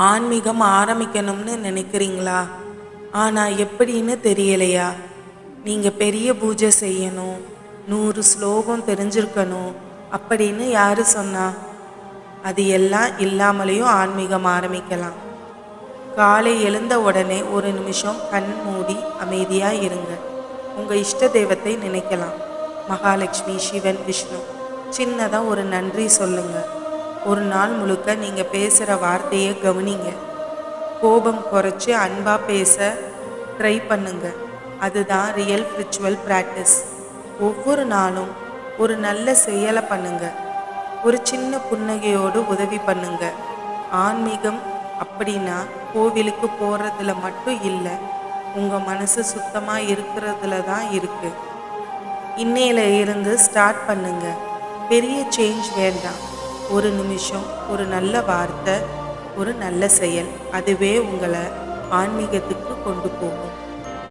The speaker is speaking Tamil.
ஆன்மீகம் ஆரம்பிக்கணும்னு நினைக்கிறீங்களா? ஆனால் எப்படின்னு தெரியலையா? நீங்கள் பெரிய பூஜை செய்யணும், 100 ஸ்லோகம் தெரிஞ்சிருக்கணும் அப்படின்னு யாரு சொன்னா? அது எல்லாம் இல்லாமலேயும் ஆன்மீகம் ஆரம்பிக்கலாம். காலை எழுந்த உடனே ஒரு நிமிஷம் கண் மூடி அமைதியாக இருங்க. உங்கள் இஷ்ட தெய்வத்தை நினைக்கலாம். மகாலட்சுமி, சிவன், விஷ்ணு. சின்னதாக ஒரு நன்றி சொல்லுங்க. ஒரு நாள் முழுக்க நீங்கள் பேசுகிற வார்த்தையை கவனிங்க. கோபம் குறைச்சி அன்பாக பேச ட்ரை பண்ணுங்க. அதுதான் ரியல் ஸ்பிரிச்சுவல் ப்ராக்டிஸ். ஒவ்வொரு நாளும் ஒரு நல்ல செயலை பண்ணுங்க. ஒரு சின்ன புன்னகையோடு உதவி பண்ணுங்க. ஆன்மீகம் அப்படின்னா கோவிலுக்கு போகிறதுல மட்டும் இல்லை, உங்கள் மனசு சுத்தமாக இருக்கிறதுல தான் இருக்குது. இன்னையில இருந்து ஸ்டார்ட் பண்ணுங்க. பெரிய சேஞ்ச் வேண்டாம். ஒரு நிமிஷம், ஒரு நல்ல வார்த்தை, ஒரு நல்ல செயல், அதுவே உங்களை ஆன்மீகத்துக்கு கொண்டு போகும்.